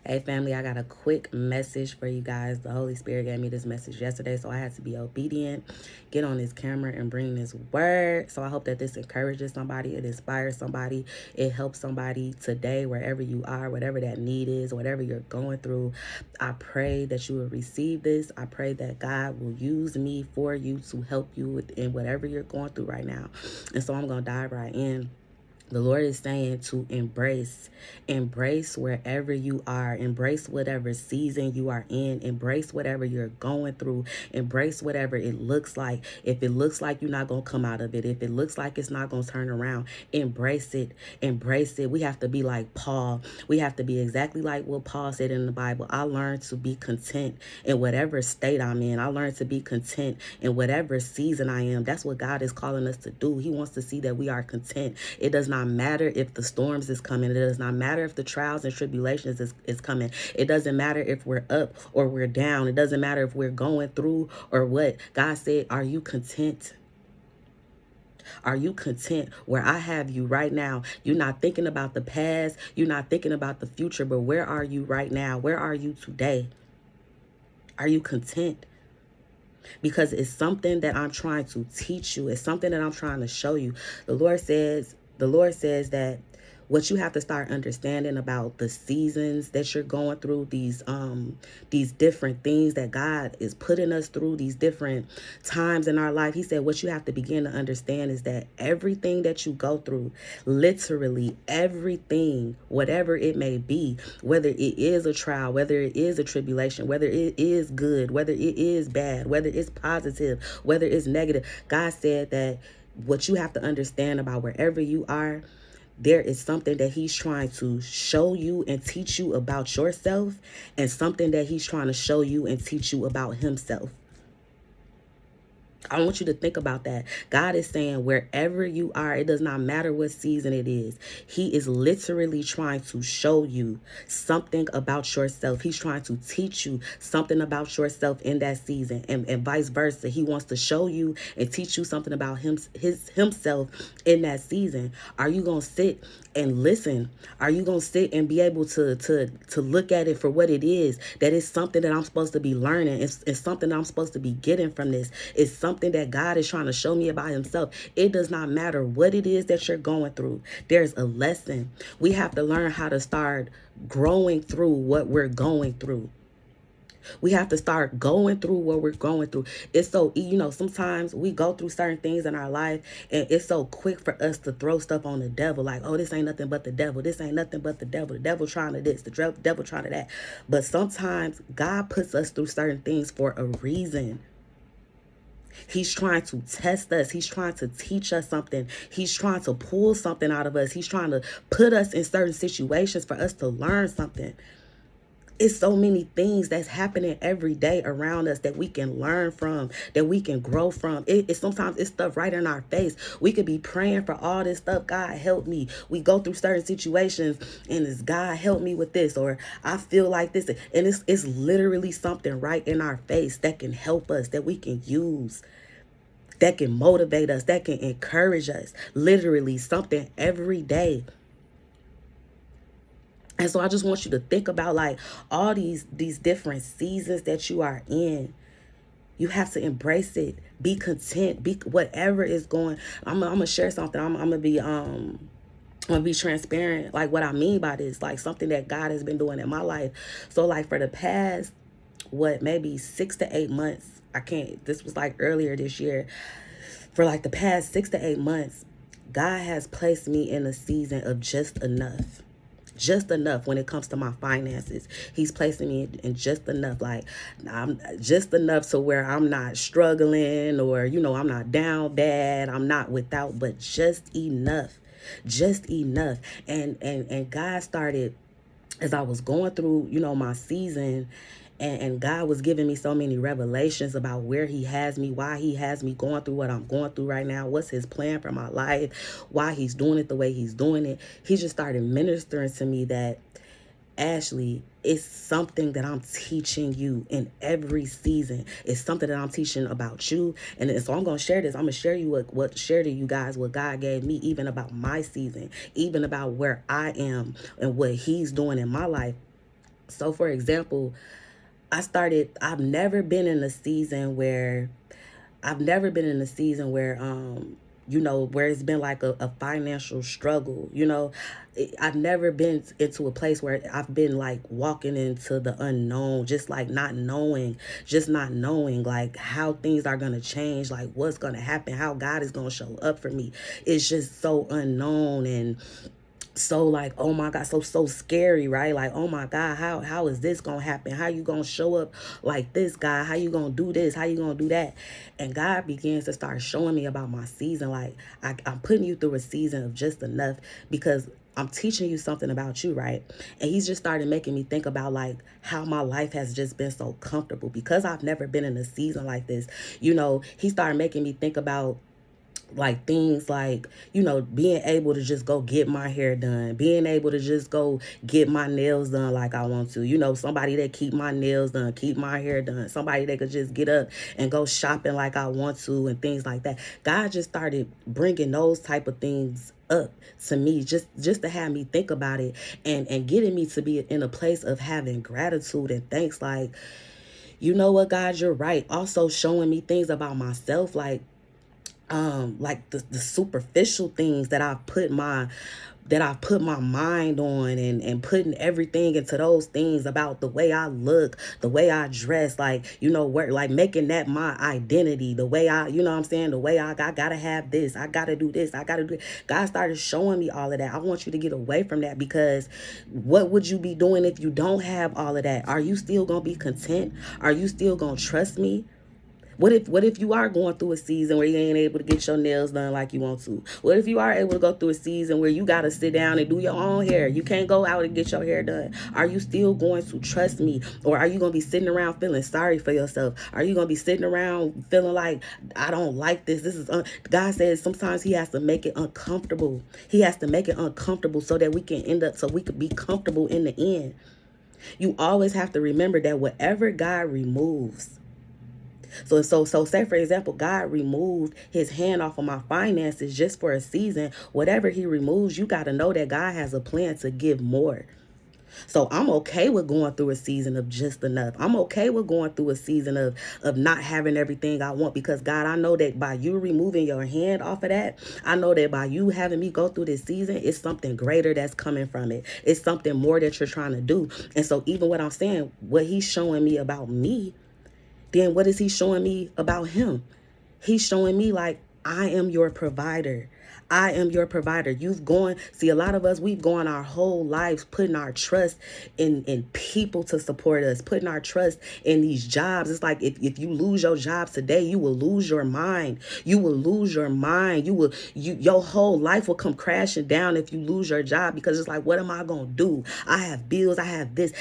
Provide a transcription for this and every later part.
Hey family, I got a quick message for you guys. The Holy Spirit gave me this message yesterday, so I had to be obedient, get on this camera and bring this word. So I hope that this encourages somebody, it inspires somebody, it helps somebody today, wherever you are, whatever that need is, whatever you're going through. I pray that you will receive this. I pray that God will use me for you to help you in whatever you're going through right now. And so I'm going to dive right in. The Lord is saying to embrace wherever you are, embrace whatever season you are in, embrace whatever you're going through, embrace whatever it looks like. If it looks like you're not going to come out of it, if it looks like it's not going to turn around, embrace it, embrace it. We have to be like Paul. We have to be exactly like what Paul said in the Bible. I learned to be content in whatever state I'm in. I learned to be content in whatever season I am. That's what God is calling us to do. He wants to see that we are content. It does not matter if the storms is coming. It does not matter if the trials and tribulations is coming. It doesn't matter if we're up or we're down. It doesn't matter if we're going through or what. God said, are you content? Are you content where I have you right now? You're not thinking about the past. You're not thinking about the future, but where are you right now? Where are you today? Are you content? Because it's something that I'm trying to teach you. It's something that I'm trying to show you. The Lord says that what you have to start understanding about the seasons that you're going through, these different things that God is putting us through, these different times in our life. He said what you have to begin to understand is that everything that you go through, literally everything, whatever it may be, whether it is a trial, whether it is a tribulation, whether it is good, whether it is bad, whether it's positive, whether it's negative, God said that what you have to understand about wherever you are, there is something that he's trying to show you and teach you about yourself, and something that he's trying to show you and teach you about himself. I want you to think about that. God is saying wherever you are, it does not matter what season it is. He is literally trying to show you something about yourself. He's trying to teach you something about yourself in that season, and vice versa. He wants to show you and teach you something about himself in that season. Are you going to sit and listen? Are you going to sit and be able to look at it for what it is? That is something that I'm supposed to be learning. It's something that I'm supposed to be getting from this. It's something that God is trying to show me about himself. It does not matter what it is that you're going through. There's a lesson. We have to learn how to start growing through what we're going through. We have to start going through what we're going through. It's so, sometimes we go through certain things in our life, and it's so quick for us to throw stuff on the devil. Like, oh, this ain't nothing but the devil. This ain't nothing but the devil. The devil trying to this, the devil trying to that. But sometimes God puts us through certain things for a reason. He's trying to test us. He's trying to teach us something. He's trying to pull something out of us. He's trying to put us in certain situations for us to learn something. It's so many things that's happening every day around us that we can learn from, that we can grow from. Sometimes it's stuff right in our face. We could be praying for all this stuff. God, help me. We go through certain situations and it's God, help me with this, or I feel like this. And it's literally something right in our face that can help us, that we can use, that can motivate us, that can encourage us. Literally something every day. And so I just want you to think about like all these different seasons that you are in. You have to embrace it. Be content. Be whatever is going. I'm gonna share something. I'm gonna be transparent. Like what I mean by this, like something that God has been doing in my life. So like for the past, maybe 6 to 8 months. This was like earlier this year. For like the past 6 to 8 months, God has placed me in a season of just enough. Just enough when it comes to my finances. He's placing me in just enough. Like I'm just enough to where I'm not struggling, or I'm not down bad, I'm not without, but just enough. Just enough. And God started, as I was going through, my season, and God was giving me so many revelations about where he has me, why he has me going through what I'm going through right now, what's his plan for my life, why he's doing it the way he's doing it. He just started ministering to me that, Ashley, it's something that I'm teaching you in every season. It's something that I'm teaching about you. And so I'm going to share this. I'm going to share you share to you guys what God gave me, even about my season, even about where I am and what he's doing in my life. So for example, I've never been in a season where where it's been like a financial struggle. I've never been into a place where I've been like walking into the unknown, just like not knowing like how things are going to change, like what's going to happen, how God is going to show up for me. It's just so unknown, and so like, oh my God, so scary, right? Like, oh my God, how is this gonna happen? How you gonna show up like this, God? How you gonna do this? How you gonna do that? And God begins to start showing me about my season. Like, I'm putting you through a season of just enough, because I'm teaching you something about you, right? And he's just started making me think about like how my life has just been so comfortable, because I've never been in a season like this. He started making me think about like things like, being able to just go get my hair done, being able to just go get my nails done like I want to, somebody that keep my nails done, keep my hair done, somebody that could just get up and go shopping like I want to, and things like that. God just started bringing those type of things up to me, just to have me think about it, and getting me to be in a place of having gratitude and thanks. Like, you know what, God, you're right. Also showing me things about myself, like the superficial things that I've put my mind on, and putting everything into those things about the way I look, the way I dress, like, where, like making that my identity, the way what I'm saying, the way I gotta have this, I gotta do this, I gotta do it. God started showing me all of that. I want you to get away from that, because what would you be doing if you don't have all of that? Are you still gonna be content? Are you still gonna trust me? What if you are going through a season where you ain't able to get your nails done like you want to? What if you are able to go through a season where you got to sit down and do your own hair? You can't go out and get your hair done. Are you still going to trust me? Or are you going to be sitting around feeling sorry for yourself? Are you going to be sitting around feeling like, I don't like this? God says sometimes he has to make it uncomfortable. He has to make it uncomfortable so that we could be comfortable in the end. You always have to remember that whatever God removes, so say for example, God removed his hand off of my finances just for a season. Whatever he removes, you got to know that God has a plan to give more. So I'm okay with going through a season of just enough. I'm okay with going through a season of not having everything I want, because God, I know that by you removing your hand off of that, I know that by you having me go through this season, it's something greater that's coming from it. It's something more that you're trying to do. And so even what I'm saying, what he's showing me about me, then what is he showing me about him? He's showing me like, I am your provider. I am your provider. See, a lot of us, we've gone our whole lives putting our trust in people to support us, putting our trust in these jobs. It's like if you lose your job today, you will lose your mind. You will lose your mind. Your whole life will come crashing down if you lose your job, because it's like, what am I going to do? I have bills. I have this.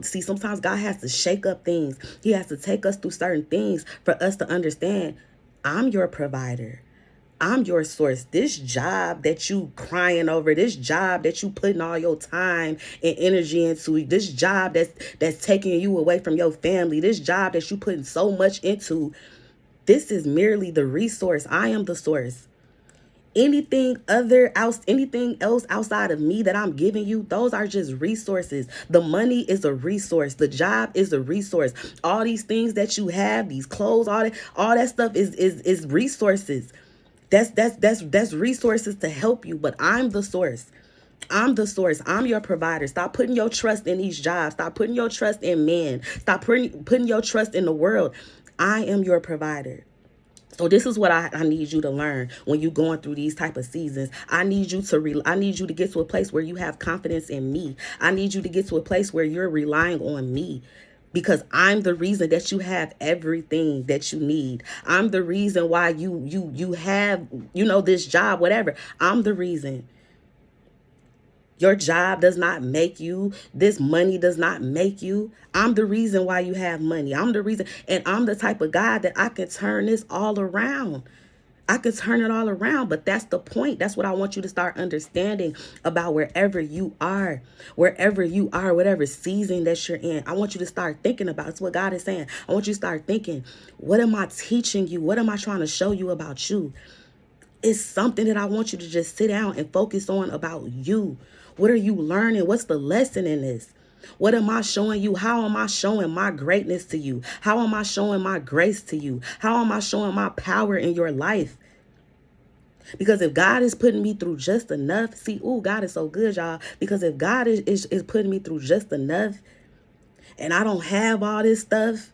See, sometimes God has to shake up things. He has to take us through certain things for us to understand, I'm your provider. I'm your source. This job that you crying over, this job that you putting all your time and energy into, this job that's taking you away from your family, this job that you putting so much into, this is merely the resource. I am the source. Anything else outside of me that I'm giving you, those are just resources. The money is a resource. The job is a resource. All these things that you have, these clothes, all that stuff is resources. That's resources to help you, but I'm the source. I'm the source. I'm your provider. Stop putting your trust in these jobs. Stop putting your trust in men. Stop putting your trust in the world. I am your provider. So this is what I need you to learn when you're going through these type of seasons. I need you to get to a place where you have confidence in me. I need you to get to a place where you're relying on me, because I'm the reason that you have everything that you need. I'm the reason why you have, this job, whatever. I'm the reason. Your job does not make you. This money does not make you. I'm the reason why you have money. I'm the reason. And I'm the type of God that I can turn this all around. I could turn it all around, but that's the point. That's what I want you to start understanding about wherever you are, whatever season that you're in. I want you to start thinking about, it's what God is saying. I want you to start thinking, what am I teaching you? What am I trying to show you about you? It's something that I want you to just sit down and focus on about you. What are you learning? What's the lesson in this? What am I showing you? How am I showing my greatness to you? How am I showing my grace to you? How am I showing my power in your life? Because if God is putting me through just enough, see, ooh, God is so good, y'all. Because if God is putting me through just enough, and I don't have all this stuff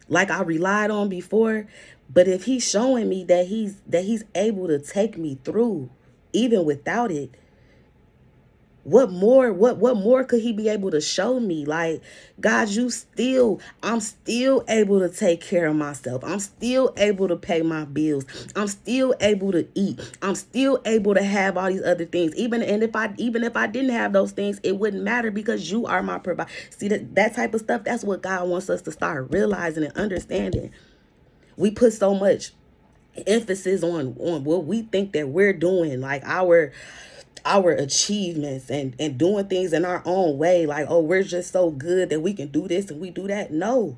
like I relied on before, but if he's showing me that he's able to take me through even without it, what more could he be able to show me? Like, God, I'm still able to take care of myself. I'm still able to pay my bills. I'm still able to eat. I'm still able to have all these other things. Even if I didn't have those things, it wouldn't matter because you are my provider. See, that type of stuff, that's what God wants us to start realizing and understanding. We put so much emphasis on what we think that we're doing, like our achievements and doing things in our own way, like, oh, we're just so good that we can do this and we do that. No.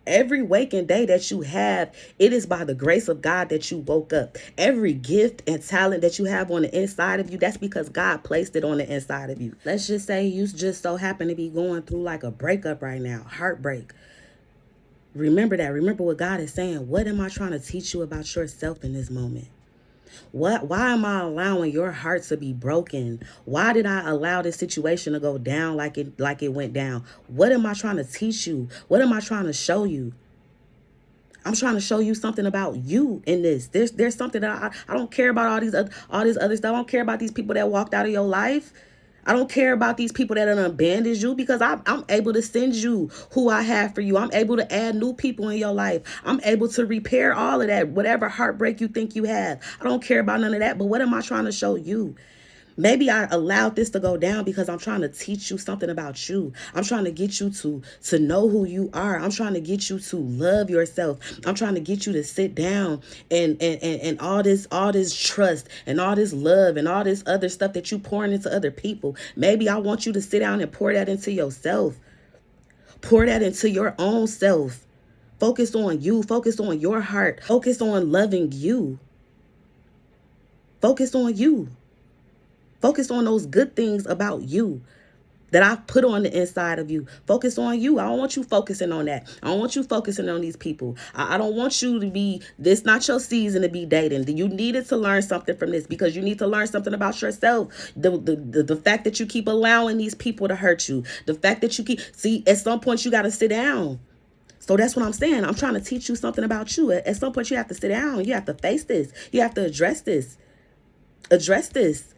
Every waking day that you have, it is by the grace of God that you woke up. Every gift and talent that you have on the inside of you, that's because God placed it on the inside of you. Let's just say you just so happen to be going through like a breakup right now, heartbreak. Remember that. Remember what God is saying. What am I trying to teach you about yourself in this moment? Why am I allowing your heart to be broken? Why did I allow this situation to go down like it went down? What am I trying to teach you? What am I trying to show you? I'm trying to show you something about you in this. There's something that I don't care about all this other stuff. I don't care about these people that walked out of your life. I don't care about these people that abandoned you, because I'm able to send you who I have for you. I'm able to add new people in your life. I'm able to repair all of that, whatever heartbreak you think you have. I don't care about none of that. But what am I trying to show you? Maybe I allowed this to go down because I'm trying to teach you something about you. I'm trying to get you to know who you are. I'm trying to get you to love yourself. I'm trying to get you to sit down and all this trust and all this love and all this other stuff that you pouring into other people. Maybe I want you to sit down and pour that into yourself. Pour that into your own self. Focus on you. Focus on your heart. Focus on loving you. Focus on you. Focus on those good things about you that I put on the inside of you. Focus on you. I don't want you focusing on that. I don't want you focusing on these people. I don't want you to be, this not your season to be dating. You needed to learn something from this, because you need to learn something about yourself. The fact that you keep allowing these people to hurt you. The fact that you see, at some point you got to sit down. So that's what I'm saying. I'm trying to teach you something about you. At some point you have to sit down. You have to face this. You have to address this. Address this.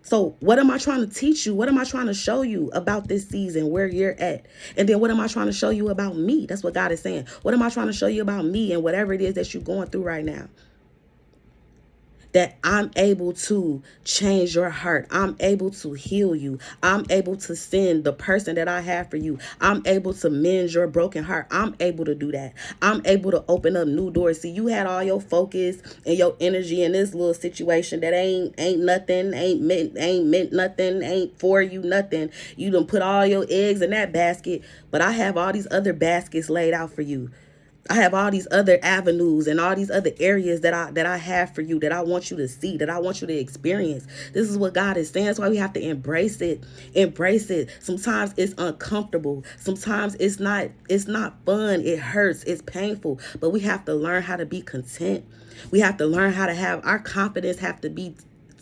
So what am I trying to teach you? What am I trying to show you about this season, where you're at? And then what am I trying to show you about me? That's what God is saying. What am I trying to show you about me and whatever it is that you're going through right now? That I'm able to change your heart. I'm able to heal you. I'm able to send the person that I have for you. I'm able to mend your broken heart. I'm able to do that. I'm able to open up new doors. See, you had all your focus and your energy in this little situation that ain't nothing, ain't meant nothing, ain't for you nothing. You done put all your eggs in that basket, but I have all these other baskets laid out for you. I have all these other avenues and all these other areas that I have for you, that I want you to see, that I want you to experience. This is what God is saying. That's why we have to embrace it. Embrace it. Sometimes it's uncomfortable. Sometimes it's not fun. It hurts. It's painful. But we have to learn how to be content. We have to learn how to have our confidence have to be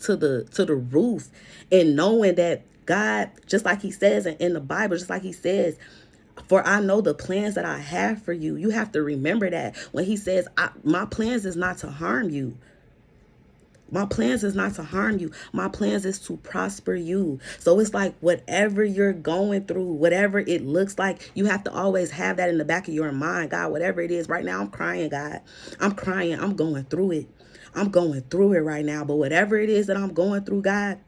to the roof, and knowing that God, just like he says in the Bible, just like he says, for I know the plans that I have for you. You have to remember that when he says, my plans is not to harm you. My plans is not to harm you. My plans is to prosper you. So it's like whatever you're going through, whatever it looks like, you have to always have that in the back of your mind. God, whatever it is right now, I'm crying, God. I'm crying. I'm going through it. I'm going through it right now. But whatever it is that I'm going through, God,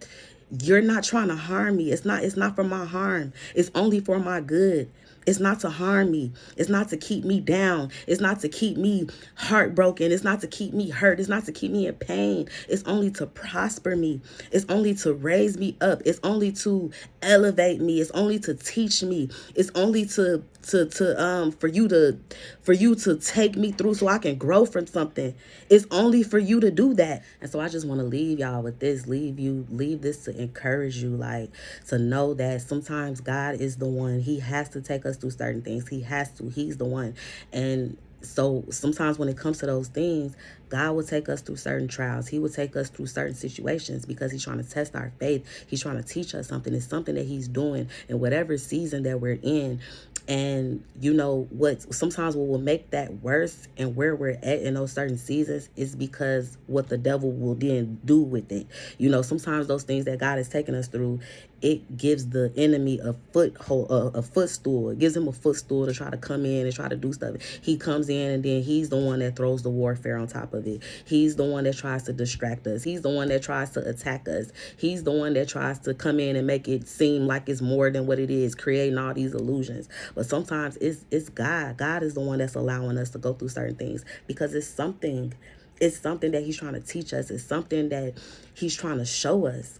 you're not trying to harm me. It's not for my harm. It's only for my good. It's not to harm me. It's not to keep me down. It's not to keep me heartbroken. It's not to keep me hurt. It's not to keep me in pain. It's only to prosper me. It's only to raise me up. It's only to elevate me. It's only to teach me. It's only to for you to take me through so I can grow from something. It's only for you to do that. And so I just want to leave y'all with this, leave this to encourage you, like, to know that sometimes God is the one. He has to take us through certain things. He's the one. And so sometimes when it comes to those things, God will take us through certain trials. He will take us through certain situations because he's trying to test our faith. He's trying to teach us something. It's something that he's doing in whatever season that we're in. And you know what, sometimes what will make that worse and where we're at in those certain seasons is because what the devil will then do with it. You know, sometimes those things that God has taken us through, it gives the enemy a foothold, a footstool. It gives him a footstool to try to come in and try to do stuff. He comes in and then he's the one that throws the warfare on top of it. He's the one that tries to distract us. He's the one that tries to attack us. He's the one that tries to come in and make it seem like it's more than what it is, creating all these illusions. But sometimes it's God. God is the one that's allowing us to go through certain things because it's something that he's trying to teach us. It's something that he's trying to show us.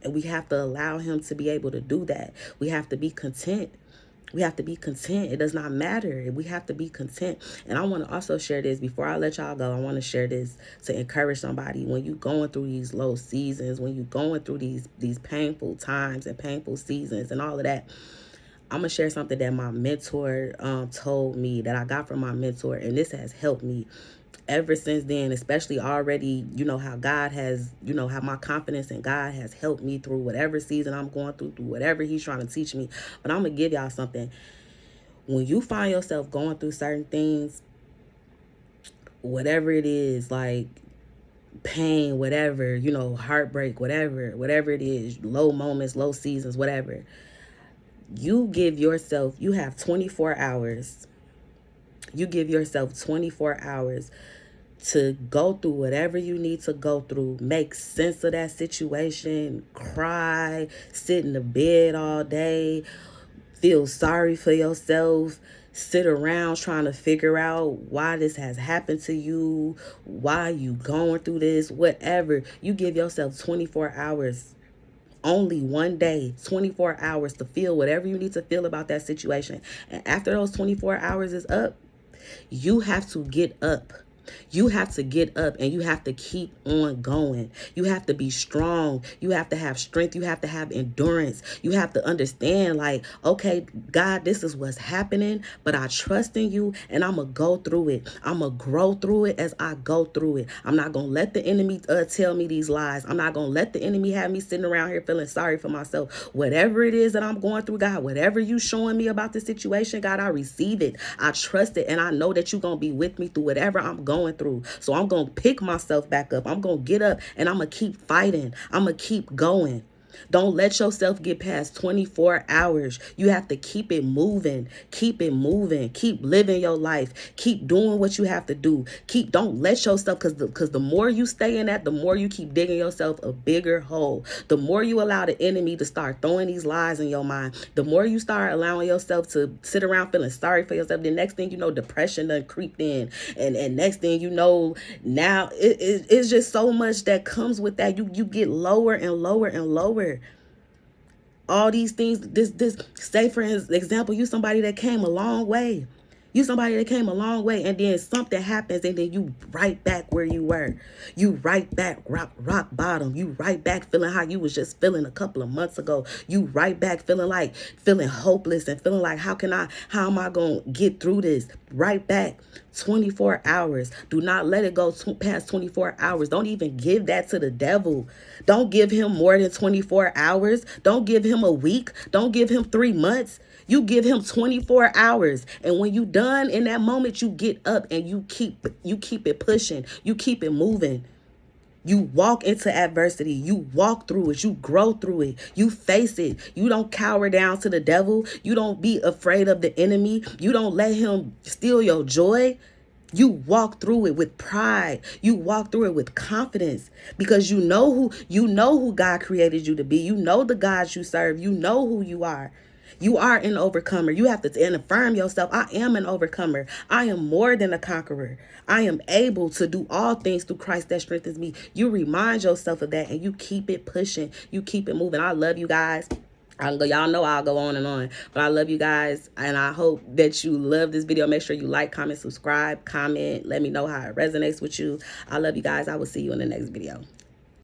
And we have to allow him to be able to do that. We have to be content. We have to be content. It does not matter. We have to be content. And I want to also share this before I let y'all go. I want to share this to encourage somebody. When you're going through these low seasons, when you're going through these painful times and painful seasons and all of that, I'm going to share something that my mentor told me, that I got from my mentor. And this has helped me ever since then, especially already, you know, how God has, you know, how my confidence in God has helped me through whatever season I'm going through whatever he's trying to teach me. But I'm going to give y'all something. When you find yourself going through certain things, whatever it is, like pain, whatever, you know, heartbreak, whatever it is, low moments, low seasons, whatever, you have 24 hours. You give yourself 24 hours to go through whatever you need to go through, make sense of that situation, cry, sit in the bed all day, feel sorry for yourself, sit around trying to figure out why this has happened to you, why you going through this, whatever. You give yourself 24 hours, only one day, 24 hours to feel whatever you need to feel about that situation. And after those 24 hours is up, you have to get up. You have to get up and you have to keep on going. You have to be strong. You have to have strength. You have to have endurance. You have to understand, like, okay, God, this is what's happening, but I trust in you and I'm going to go through it. I'm going to grow through it as I go through it. I'm not going to let the enemy tell me these lies. I'm not going to let the enemy have me sitting around here feeling sorry for myself. Whatever it is that I'm going through, God, whatever you showing me about the situation, God, I receive it. I trust it. And I know that you're going to be with me through whatever I'm going through. So I'm going to pick myself back up. I'm going to get up and I'm going to keep fighting. I'm going to keep going. Don't let yourself get past 24 hours. You have to keep it moving. Keep it moving. Keep living your life. Keep doing what you have to do. Don't let yourself, because the more you stay in that, the more you keep digging yourself a bigger hole. The more you allow the enemy to start throwing these lies in your mind, the more you start allowing yourself to sit around feeling sorry for yourself. The next thing you know, depression done creeped in. And next thing you know, now it's just so much that comes with that. You get lower and lower and lower. All these things, this say for example, you somebody that came a long way. You somebody that came a long way, and then something happens, and then you right back where you were. You right back rock bottom. You right back feeling how you was just feeling a couple of months ago. You right back feeling hopeless and feeling like how am I gonna get through this? Right back. 24 hours. Do not let it go past 24 hours. Don't even give that to the devil. Don't give him more than 24 hours. Don't give him a week. Don't give him 3 months. You give him 24 hours. And when you done in that moment, you get up and you keep it pushing. You keep it moving. You walk into adversity. You walk through it. You grow through it. You face it. You don't cower down to the devil. You don't be afraid of the enemy. You don't let him steal your joy. You walk through it with pride. You walk through it with confidence because you know who God created you to be. You know the God you serve. You know who you are. You are an overcomer. You have to affirm yourself. I am an overcomer. I am more than a conqueror. I am able to do all things through Christ that strengthens me. You remind yourself of that and you keep it pushing. You keep it moving. I love you guys. Y'all know I'll go on and on, but I love you guys, and I hope that you love this video. Make sure you like, comment, subscribe, comment. Let me know how it resonates with you. I love you guys. I will see you in the next video.